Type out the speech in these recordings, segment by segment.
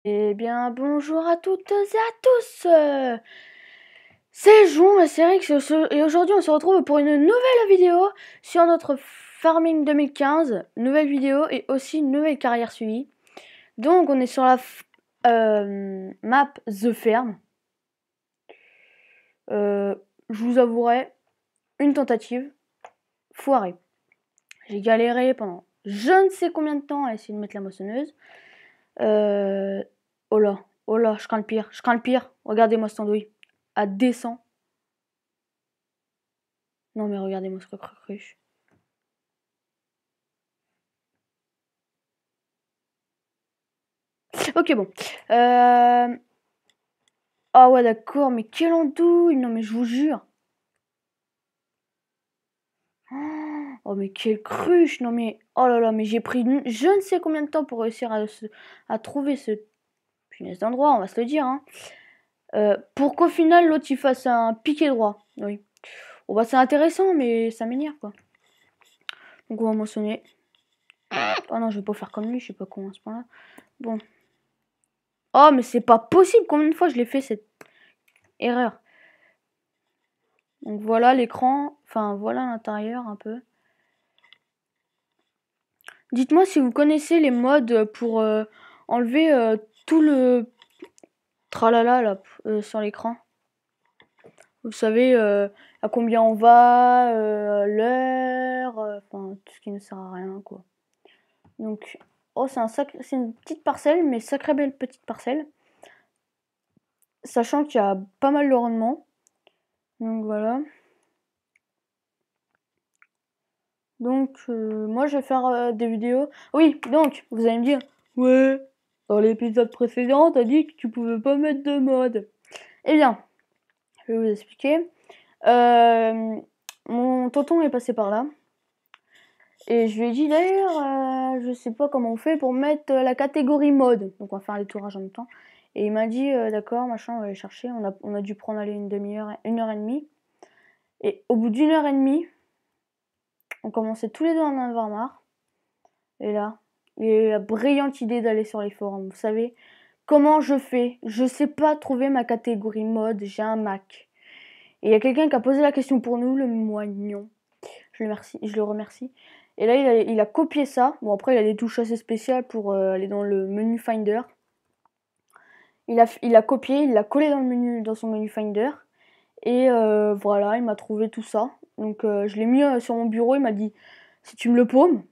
Eh bien, bonjour à toutes et à tous. C'est Jon et c'est Rix et aujourd'hui on se retrouve pour une nouvelle vidéo sur notre Farming 2015, nouvelle vidéo et aussi une nouvelle carrière suivie. Donc on est sur la map The Ferm. Je vous avouerai, une tentative foirée. J'ai galéré pendant je ne sais combien de temps à essayer de mettre la moissonneuse. Oh là, je crains le pire, je crains le pire. Regardez-moi cette andouille. À descend. Non mais regardez-moi ce cruche. Ok bon. Ah ouais d'accord, mais quelle andouille. Non mais je vous jure. Oh mais quelle cruche. Non mais oh là là, mais j'ai pris je ne sais combien de temps pour réussir à trouver ce punaise d'endroit, on va se le dire. Hein. Pour qu'au final l'autre il fasse un piqué droit. Oui. Bon bah c'est intéressant mais ça m'énerve quoi. Donc on va moissonner. Oh non je vais pas faire comme lui, je sais pas comment à ce point-là. Bon. Oh mais c'est pas possible, combien de fois je l'ai fait cette erreur. Donc voilà l'écran, enfin voilà l'intérieur un peu. Dites-moi si vous connaissez les modes pour enlever tout le tralala là sur l'écran. Vous savez à combien on va, l'heure, enfin tout ce qui ne sert à rien quoi. Donc oh c'est une petite parcelle mais sacrée belle petite parcelle. Sachant qu'il y a pas mal de rendement. Donc voilà. Donc moi je vais faire des vidéos. Oui, donc vous allez me dire, ouais, dans l'épisode précédent, t'as dit que tu pouvais pas mettre de mode. Eh bien, je vais vous expliquer. Mon tonton est passé par là. Et je lui ai dit d'ailleurs, je sais pas comment on fait pour mettre la catégorie mode. Donc on va faire les tourages en même temps. Et il m'a dit d'accord, machin, on va aller chercher. On a dû prendre aller une demi-heure, 1 heure et demie. Et au bout d'1 heure et demie, on commençait tous les deux à en avoir marre. Et là, il a eu la brillante idée d'aller sur les forums. Vous savez, comment je fais? Je sais pas trouver ma catégorie mode, j'ai un Mac. Et il y a quelqu'un qui a posé la question pour nous, le moignon. Je le remercie. Et là, il a copié ça. Bon, après, il a des touches assez spéciales pour aller dans le menu Finder. Il a copié, il l'a collé dans son menu Finder. Et voilà, il m'a trouvé tout ça. Donc, je l'ai mis sur mon bureau. Il m'a dit, si tu me le paumes,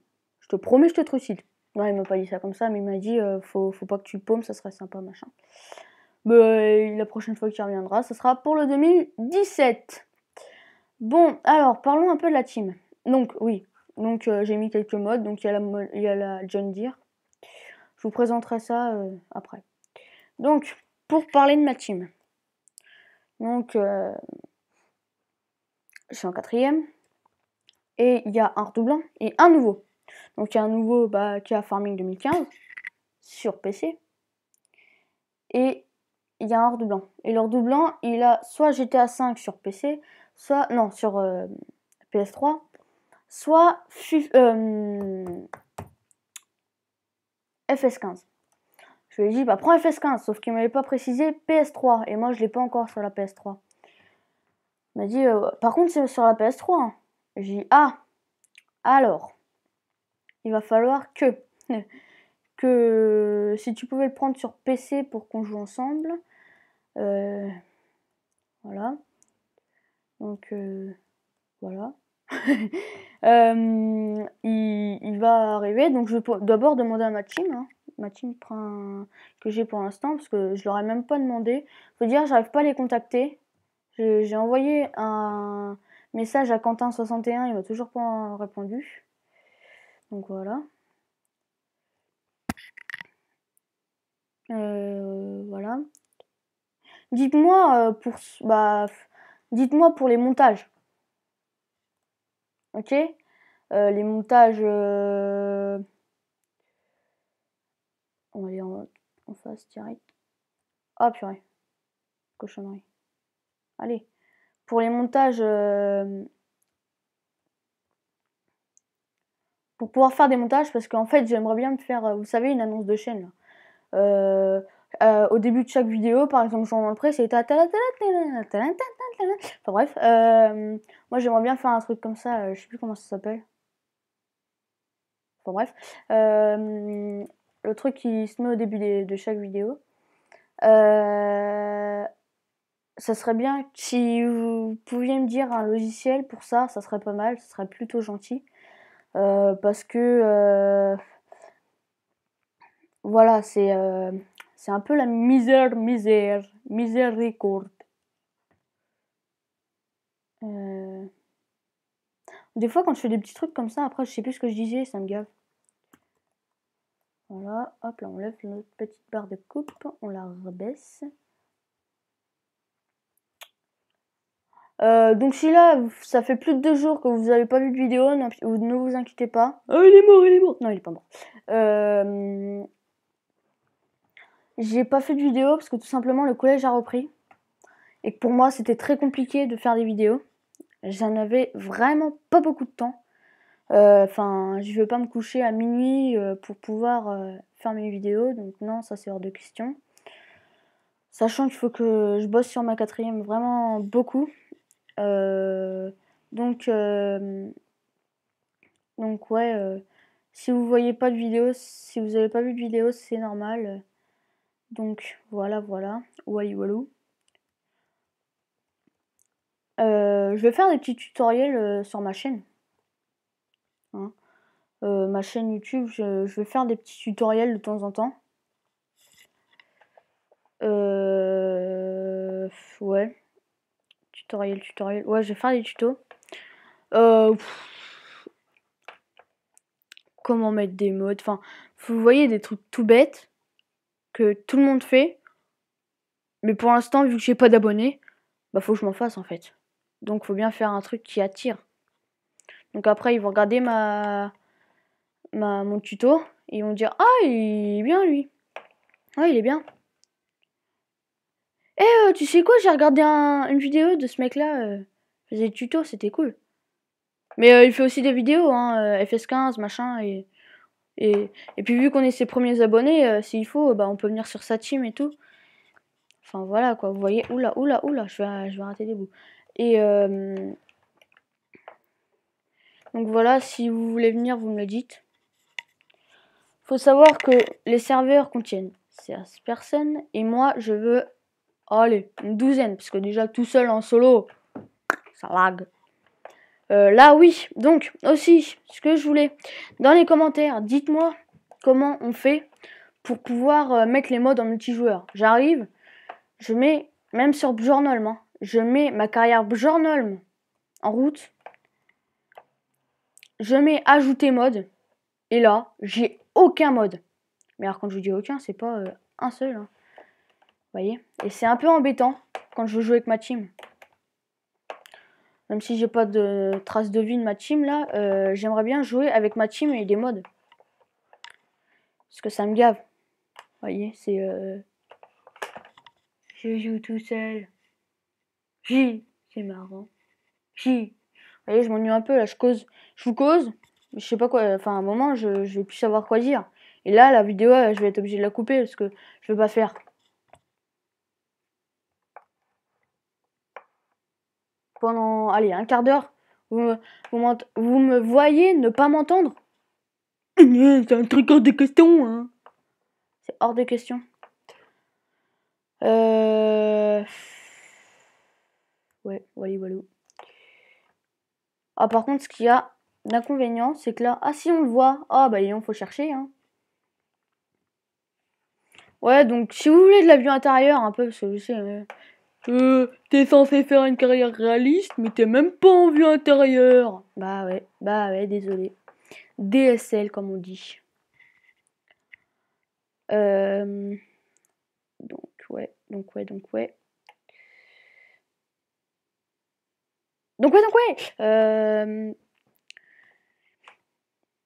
je te promets, je te trucide. Non, il m'a pas dit ça comme ça, mais il m'a dit, faut pas que tu le paumes, ça serait sympa, machin. Mais la prochaine fois qu'il reviendra, ça sera pour le 2017. Bon, alors, parlons un peu de la team. Donc, oui. Donc, j'ai mis quelques modes. Donc, il y a la John Deere. Je vous présenterai ça après. Donc, pour parler de ma team. Donc, je suis en 4ème. Et il y a un redoublant et un nouveau. Donc, il y a un nouveau qui a Farming 2015 sur PC. Et il y a un redoublant. Et le redoublant, il a soit GTA 5 sur PC, soit, non, sur PS3, soit FS15. Je lui ai dit, bah prends FS15, sauf qu'il m'avait pas précisé PS3, et moi je l'ai pas encore sur la PS3. Il m'a dit, par contre c'est sur la PS3. Hein. J'ai dit, ah, alors, il va falloir que si tu pouvais le prendre sur PC pour qu'on joue ensemble, voilà. Donc, voilà. Il va arriver, donc je vais d'abord demander à ma team, hein. Ma team que j'ai pour l'instant, parce que je leur ai même pas demandé. Faut dire, j'arrive pas à les contacter. J'ai envoyé un message à Quentin61, il m'a toujours pas répondu. Donc voilà. Voilà. Dites-moi dites-moi pour les montages. Ok, les montages. On va aller en face direct. Ah purée, cochonnerie. Allez, pour les montages, pour pouvoir faire des montages, parce qu'en fait j'aimerais bien me faire, vous savez, une annonce de chaîne là. au début de chaque vidéo, par exemple, Jean le Pré, c'est enfin bref, moi j'aimerais bien faire un truc comme ça, je sais plus comment ça s'appelle. Enfin bref, le truc qui se met au début de chaque vidéo. Ça serait bien si vous pouviez me dire un logiciel pour ça, ça serait pas mal, ça serait plutôt gentil. Parce que voilà, c'est un peu la miséricorde. Des fois, quand je fais des petits trucs comme ça, après, je sais plus ce que je disais, ça me gave. Voilà, hop, là, on lève notre petite barre de coupe, on la rebaisse. Donc si là, ça fait plus de 2 jours que vous n'avez pas vu de vidéo, ne vous inquiétez pas. Oh, il est mort, il est mort. Non, il est pas mort. J'ai pas fait de vidéo parce que tout simplement le collège a repris. Et que pour moi, c'était très compliqué de faire des vidéos. J'en avais vraiment pas beaucoup de temps. Enfin, je veux pas me coucher à minuit pour pouvoir faire mes vidéos. Donc non, ça c'est hors de question. Sachant qu'il faut que je bosse sur ma 4e vraiment beaucoup. Donc ouais, si vous voyez pas de vidéo, si vous avez pas vu de vidéo, c'est normal. Donc voilà, wally walou. Je vais faire des petits tutoriels sur ma chaîne. Hein. Ma chaîne YouTube, je vais faire des petits tutoriels de temps en temps. Ouais. Tutoriel. Ouais, je vais faire des tutos. Comment mettre des modes. Enfin, vous voyez des trucs tout bêtes que tout le monde fait. Mais pour l'instant, vu que j'ai pas d'abonnés, bah faut que je m'en fasse en fait. Donc faut bien faire un truc qui attire. Donc après, ils vont regarder mon tuto. Et ils vont dire, ah, il est bien lui. Ah, il est bien. Tu sais quoi, j'ai regardé une vidéo de ce mec-là, faisait des tutos, c'était cool. Mais il fait aussi des vidéos, hein, FS15, machin, et puis vu qu'on est ses premiers abonnés, s'il faut, bah on peut venir sur sa team et tout. Enfin voilà quoi, vous voyez, oula, je vais rater des bouts. Et donc voilà, si vous voulez venir, vous me le dites. Faut savoir que les serveurs contiennent 16 personnes, et moi je veux, allez, une 12aine, parce que déjà tout seul en solo, ça lag. Là oui, donc aussi, ce que je voulais, dans les commentaires, dites-moi comment on fait pour pouvoir mettre les modes en multijoueur. J'arrive, je mets, même sur Bjornholm, hein, je mets ma carrière Bjornholm en route, je mets ajouter mode, et là, j'ai aucun mode. Mais alors quand je vous dis aucun, c'est pas un seul. Hein. Vous voyez? Et c'est un peu embêtant quand je veux jouer avec ma team. Même si j'ai pas de traces de vie de ma team là, j'aimerais bien jouer avec ma team et des mods. Parce que ça me gave. Vous voyez, c'est... Je joue tout seul. C'est marrant. Vous voyez, je m'ennuie un peu là, je vous cause, mais je sais pas quoi, enfin à un moment je vais plus savoir quoi dire. Et là, la vidéo, je vais être obligée de la couper parce que je veux pas faire. Pendant, allez, un quart d'heure, vous me voyez ne pas m'entendre? C'est un truc hors de question, hein. C'est hors de question. Ouais, walou. Ah, par contre, ce qu'il y a d'inconvénient, c'est que là, ah si on le voit, ah bah il faut chercher, hein. Ouais, donc si vous voulez de la vue intérieure, un peu, parce que je sais, t'es censé faire une carrière réaliste, mais t'es même pas en vue intérieure. Bah ouais, désolé. DSL, comme on dit. Donc ouais. Donc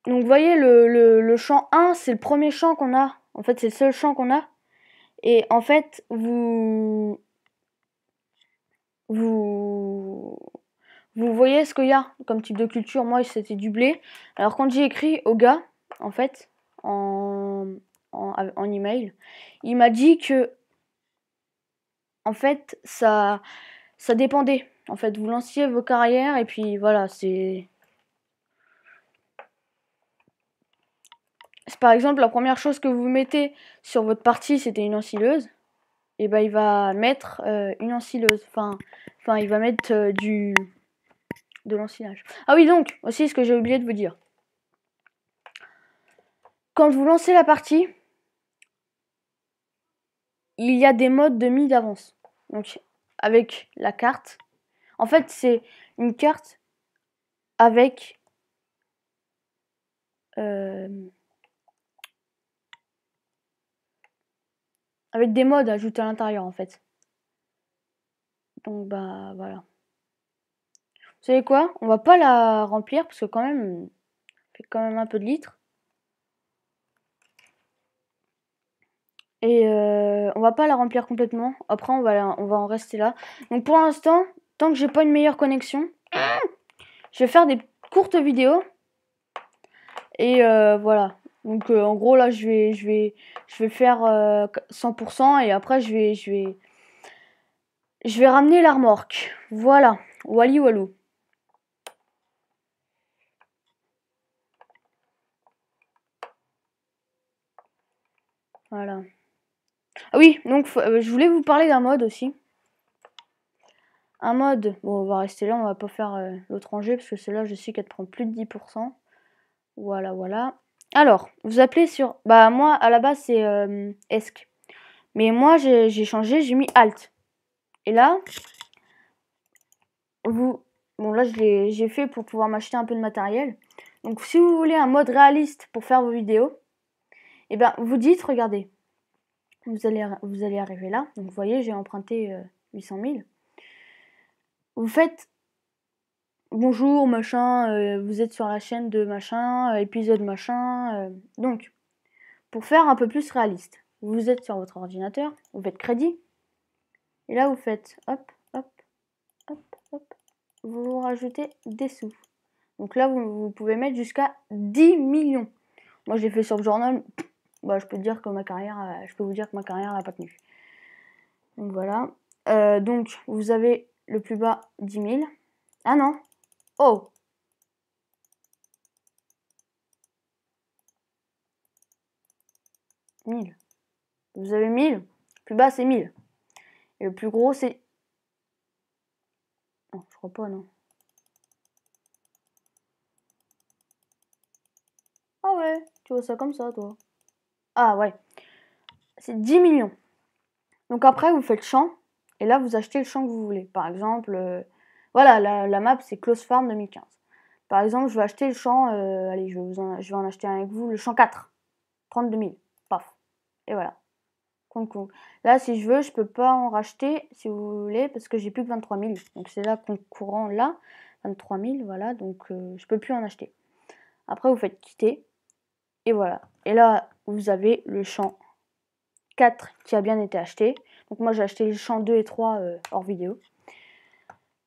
vous voyez, le champ 1, c'est le premier champ qu'on a. En fait, c'est le seul champ qu'on a. Et en fait, vous voyez ce qu'il y a comme type de culture. Moi, c'était du blé. Alors quand j'ai écrit au gars, en fait, en en email. Il m'a dit que en fait ça dépendait. En fait, vous lanciez vos carrières et puis voilà, c'est par exemple la première chose que vous mettez sur votre partie, c'était une ensileuse. Et ben il va mettre une ensileuse. Enfin il va mettre de l'ensilage. Ah oui, donc aussi ce que j'ai oublié de vous dire. Quand vous lancez la partie, il y a des modes de mise d'avance. Donc avec la carte. En fait, c'est une carte avec des modes ajoutés à l'intérieur en fait. Donc bah voilà. Vous savez quoi? On va pas la remplir parce que quand même, ça fait quand même un peu de litres. Et on va pas la remplir complètement. Après on va en rester là. Donc pour l'instant, tant que j'ai pas une meilleure connexion, je vais faire des courtes vidéos. Et voilà. Donc en gros là je vais faire 100% et après je vais ramener la remorque. Voilà. Wally walou. Voilà. Ah oui, donc je voulais vous parler d'un mode aussi. Un mode, bon on va rester là, on va pas faire l'autre rangée parce que celle-là je sais qu'elle prend plus de 10%. Voilà, voilà. Alors, vous appelez sur... Bah moi à la base c'est ESC. Mais moi j'ai changé, j'ai mis Alt. Et là, bon là j'ai fait pour pouvoir m'acheter un peu de matériel. Donc si vous voulez un mode réaliste pour faire vos vidéos, et ben vous dites, regardez, vous allez arriver là. Donc vous voyez, j'ai emprunté 800 000. Vous faites bonjour machin, vous êtes sur la chaîne de machin, épisode machin. Donc pour faire un peu plus réaliste, vous êtes sur votre ordinateur, vous faites crédit. Et là vous faites hop, hop, hop, hop. Vous rajoutez des sous. Donc là vous pouvez mettre jusqu'à 10 millions. Moi j'ai fait sur le journal. Bah, je peux vous dire que ma carrière n'a pas tenu. Donc voilà. Donc vous avez le plus bas 10 000. Ah non. Oh. « 1000. Vous avez 1000. Le plus bas c'est 1000. Et le plus gros c'est... Non, je crois pas, non. Ah ouais, tu vois ça comme ça, toi. Ah ouais. C'est 10 millions. Donc après, vous faites champ. Et là, vous achetez le champ que vous voulez. Par exemple, voilà, la map, c'est Close Farm 2015. Par exemple, je vais acheter le champ... allez, je vais en acheter un avec vous. Le champ 4. 32 000. Paf. Et voilà. Concours. Là, si je veux, je peux pas en racheter, si vous voulez, parce que j'ai plus que 23 000. Donc c'est là, concurrent, là. 23 000, voilà. Donc je peux plus en acheter. Après, vous faites quitter. Et voilà. Et là, vous avez le champ 4 qui a bien été acheté. Donc moi, j'ai acheté les champs 2 et 3 hors vidéo.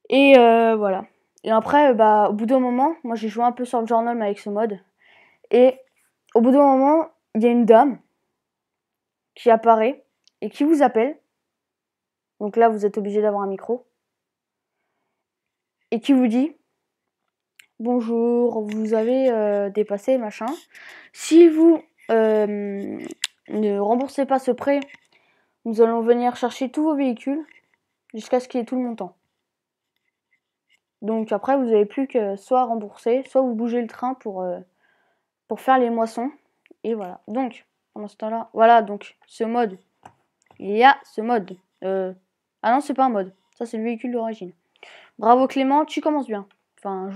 Et voilà. Et après, bah, au bout d'un moment, moi, j'ai joué un peu sur le journal avec ce mode. Et au bout d'un moment, il y a une dame qui apparaît et qui vous appelle. Donc là, vous êtes obligé d'avoir un micro. Et qui vous dit bonjour, vous avez dépassé, machin. Si vous ne remboursez pas ce prêt, nous allons venir chercher tous vos véhicules jusqu'à ce qu'il y ait tout le montant. Donc après, vous n'avez plus que soit rembourser, soit vous bougez le train pour faire les moissons. Et voilà. Donc, pendant ce temps-là, voilà, donc ce mode. Il y a ce mode. Ah non, c'est pas un mode. Ça, c'est le véhicule d'origine. Bravo Clément, tu commences bien. Enfin,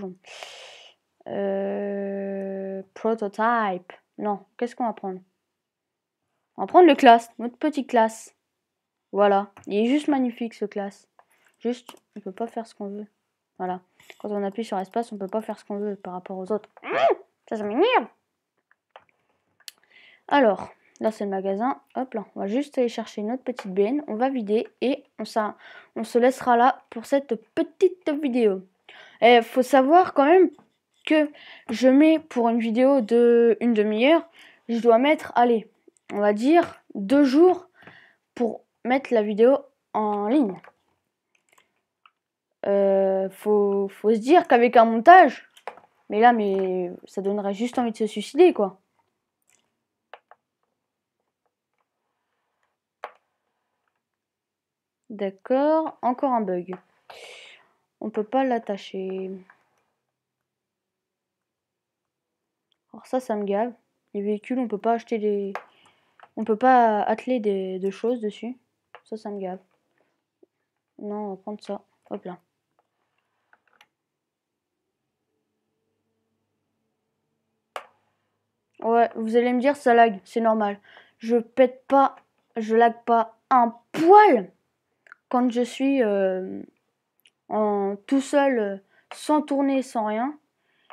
prototype. Non, qu'est-ce qu'on va prendre? On va prendre le classe, notre petit classe. Voilà, il est juste magnifique ce classe. Juste, on peut pas faire ce qu'on veut. Voilà, quand on appuie sur espace, on peut pas faire ce qu'on veut par rapport aux autres. Ça m'énerve. Alors, là c'est le magasin. Hop là, on va juste aller chercher notre petite benne. On va vider et on se laissera là pour cette petite vidéo. Et faut savoir quand même que je mets pour une vidéo de une demi-heure, je dois mettre, allez, on va dire, 2 jours pour mettre la vidéo en ligne. Faut se dire qu'avec un montage, mais là, ça donnerait juste envie de se suicider, quoi. D'accord, encore un bug. On peut pas l'attacher. Alors ça me gave. Les véhicules, on peut pas acheter des... On peut pas atteler de choses dessus. Ça me gave. Non, on va prendre ça. Hop là. Ouais, vous allez me dire ça lag, c'est normal. Je pète pas, je lag pas un poil quand je suis tout seul, sans tourner, sans rien.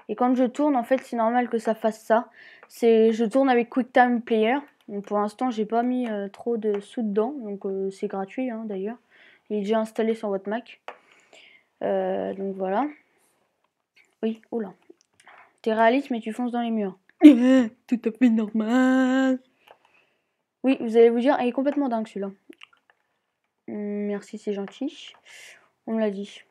Et quand je tourne, en fait, c'est normal que ça fasse ça. Je tourne avec QuickTime Player. Donc pour l'instant, j'ai pas mis trop de sous dedans, donc c'est gratuit hein, d'ailleurs. Il est déjà installé sur votre Mac. Donc voilà. Oui, oula. T'es réaliste, mais tu fonces dans les murs. Tout à fait normal. Oui, vous allez vous dire, il est complètement dingue celui-là. Merci, c'est gentil. On me l'a dit.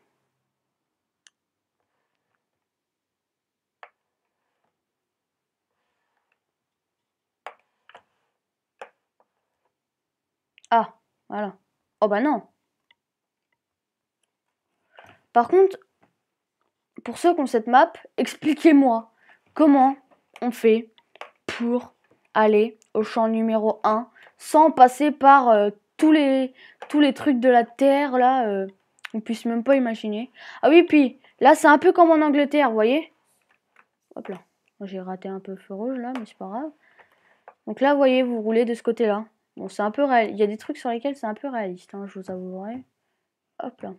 Ah, voilà. Oh bah non. Par contre, pour ceux qui ont cette map, expliquez-moi comment on fait pour aller au champ numéro 1 sans passer par tous les trucs de la terre là. On puisse même pas imaginer. Ah oui, puis là c'est un peu comme en Angleterre, vous voyez. Hop là. J'ai raté un peu le feu rouge là, mais c'est pas grave. Donc là, vous voyez, vous roulez de ce côté-là. Bon, c'est un peu réel. Il y a des trucs sur lesquels c'est un peu réaliste, hein, je vous avouerai. Hop là.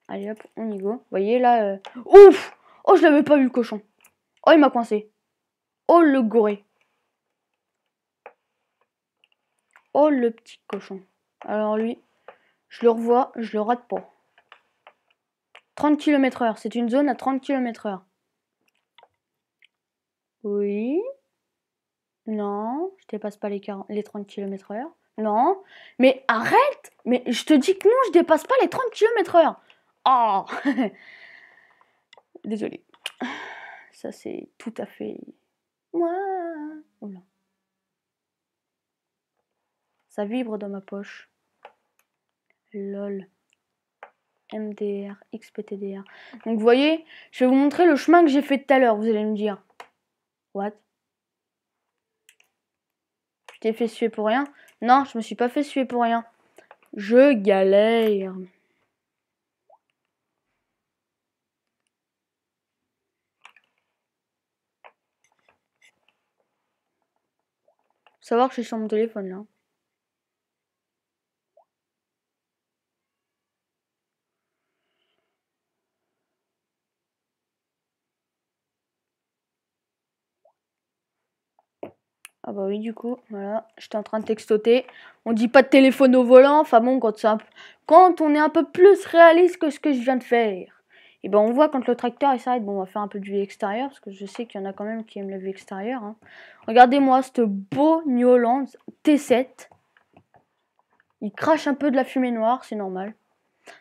Allez hop, on y go. Vous voyez là. Ouf! Oh, je l'avais pas vu le cochon. Oh, il m'a coincé. Oh, le goré. Oh, le petit cochon. Alors lui, je le revois, je le rate pas. 30 km/h, c'est une zone à 30 km/h. Oui. Non, je dépasse pas les 30 km/h. Non. Mais arrête! Mais je te dis que non, je dépasse pas les 30 km/h. Oh! Désolée. Ça, c'est tout à fait... Moi. Oula. Ça vibre dans ma poche. LOL. MDR, XPTDR. Donc, vous voyez, je vais vous montrer le chemin que j'ai fait tout à l'heure. Vous allez me dire. What? Je t'ai fait suer pour rien? Non, je me suis pas fait suer pour rien. Je galère. Faut savoir que je suis sur mon téléphone là. Ah bah oui, du coup, voilà, j'étais en train de textoter. On dit pas de téléphone au volant, enfin bon, quand on est un peu plus réaliste que ce que je viens de faire. Et ben on voit quand le tracteur il s'arrête, bon on va faire un peu de vue extérieure, parce que je sais qu'il y en a quand même qui aiment la vue extérieure. Hein. Regardez-moi ce beau New Holland T7. Il crache un peu de la fumée noire, c'est normal.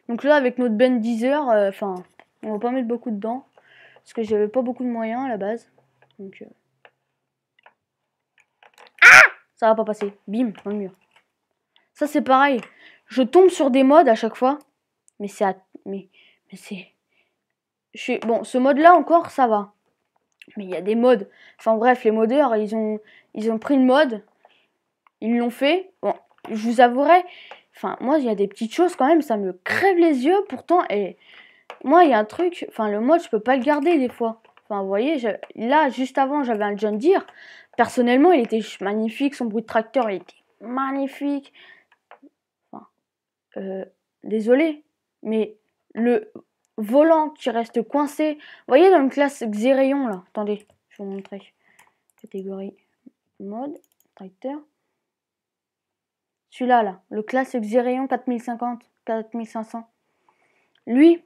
Donc là avec notre Ben Deezer, enfin, on va pas mettre beaucoup dedans, parce que j'avais pas beaucoup de moyens à la base. Donc... ça va pas passer. Bim, dans le mur. Ça, c'est pareil. Je tombe sur des modes à chaque fois. Mais c'est... Mais c'est... Bon, ce mode-là, encore, ça va. Mais il y a des modes. Enfin, bref, les modeurs, ils ont pris le mode. Ils l'ont fait. Bon, je vous avouerai... Enfin, moi, il y a des petites choses, quand même, ça me crève les yeux. Pourtant, et... moi, il y a un truc... Enfin, le mode, je peux pas le garder, des fois. Enfin, vous voyez, là, juste avant, j'avais un John Deere. Personnellement, il était magnifique. Son bruit de tracteur, il était magnifique. Enfin, désolé, mais le volant qui reste coincé. Vous voyez dans le classe Xerayon, là. Attendez, je vais vous montrer. Catégorie mode, tracteur. Celui-là, là. Le classe Xerayon 4050, 4500. Lui,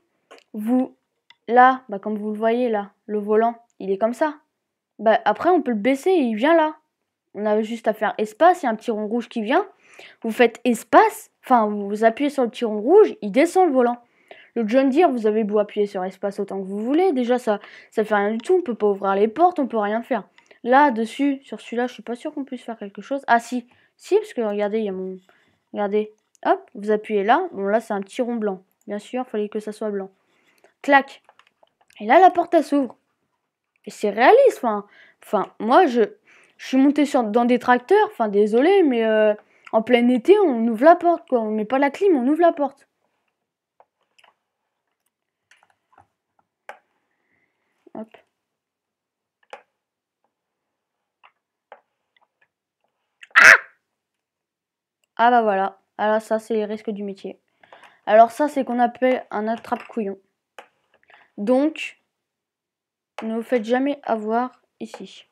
là, bah, comme vous le voyez, là, le volant, il est comme ça. Bah, après, on peut le baisser et il vient là. On a juste à faire espace, il y a un petit rond rouge qui vient. Vous faites espace, enfin vous appuyez sur le petit rond rouge, il descend le volant. Le John Deere, vous avez beau appuyer sur espace autant que vous voulez, déjà ça fait rien du tout, on peut pas ouvrir les portes, on peut rien faire. Là, dessus, sur celui-là, je suis pas sûre qu'on puisse faire quelque chose. Ah si, parce que regardez, il y a mon... Regardez, hop, vous appuyez là, bon là c'est un petit rond blanc. Bien sûr, il fallait que ça soit blanc. Clac. Et là, la porte, elle s'ouvre. Et c'est réaliste, enfin, moi, je suis montée dans des tracteurs, enfin, désolé, mais en plein été, on ouvre la porte, quoi. On met pas la clim, on ouvre la porte. Hop. Ah bah voilà. Alors ça, c'est les risques du métier. Alors ça, c'est qu'on appelle un attrape-couillon. Donc, ne vous faites jamais avoir ici.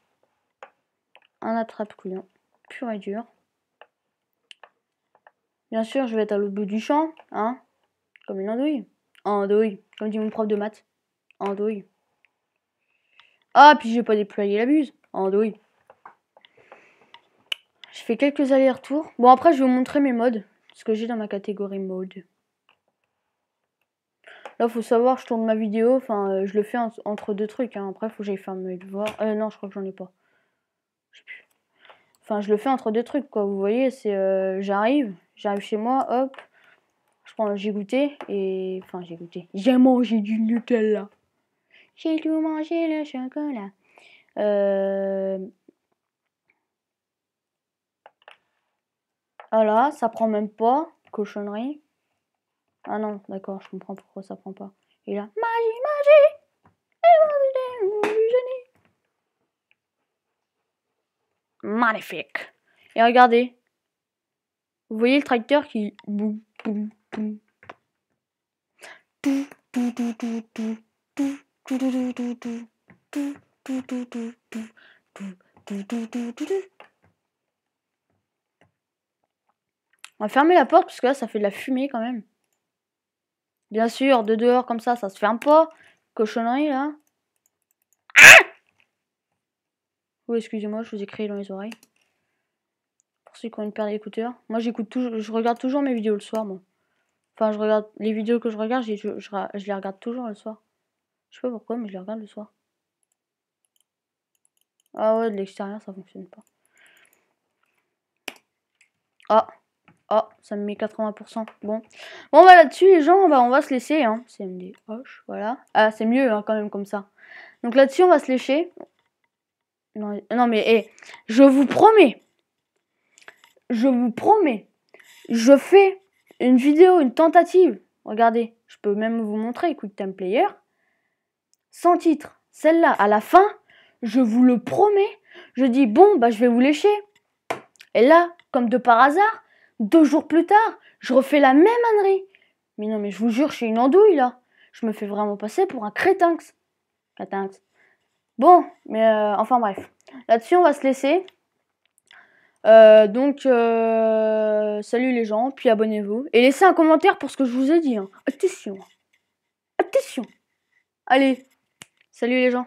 Un attrape-couillon. Pur et dur. Bien sûr, je vais être à l'autre bout du champ, hein. Comme une andouille. Andouille. Comme dit mon prof de maths. Andouille. Ah, puis j'ai pas déployé la buse. Andouille. Je fais quelques allers-retours. Bon, après, je vais vous montrer mes modes. Ce que j'ai dans ma catégorie mode. Là, faut savoir, je tourne ma vidéo. Enfin, je le fais entre deux trucs. Hein. Après, faut que j'aille faire mes devoirs. Non, je crois que j'en ai pas. Je sais plus. Enfin, je le fais entre deux trucs, quoi. Vous voyez, c'est... j'arrive chez moi, hop. J'ai goûté. Et... Enfin, j'ai goûté. J'ai mangé du Nutella. J'ai tout mangé, le chocolat. Voilà, ça prend même pas. Cochonnerie. Ah non, d'accord, je comprends pourquoi ça prend pas. Et là, magie, magnifique. Et regardez. Vous voyez le tracteur qui... Boum, boum, boum. On va fermer la porte parce que là, ça fait de la fumée quand même. Bien sûr, de dehors comme ça se ferme pas. Cochonnerie, là. Ah! Oh, excusez-moi, je vous ai crié dans les oreilles. Pour ceux qui ont une paire d'écouteurs. Moi, je regarde toujours mes vidéos le soir, moi. Enfin, je regarde les vidéos que je regarde, je les regarde toujours le soir. Je sais pas pourquoi, mais je les regarde le soir. Ah ouais, de l'extérieur, ça fonctionne pas. Ah, ça me met 80%. Bon, bah là-dessus, les gens, on va se laisser. Hein. CMD Hoche, voilà. Ah, c'est mieux hein, quand même comme ça. Donc là-dessus, on va se lécher. Non mais, je vous promets. Je fais une vidéo, une tentative. Regardez, je peux même vous montrer QuickTime Player. Sans titre. Celle-là, à la fin, je vous le promets. Je dis, bon, bah je vais vous lécher. Et là, comme de par hasard, 2 jours plus tard, je refais la même ânerie. Mais non, mais je vous jure, je suis une andouille, là. Je me fais vraiment passer pour un crétinx. Bon, mais enfin bref. Là-dessus, on va se laisser. Salut les gens, puis abonnez-vous. Et laissez un commentaire pour ce que je vous ai dit. Hein. Attention. Allez, salut les gens.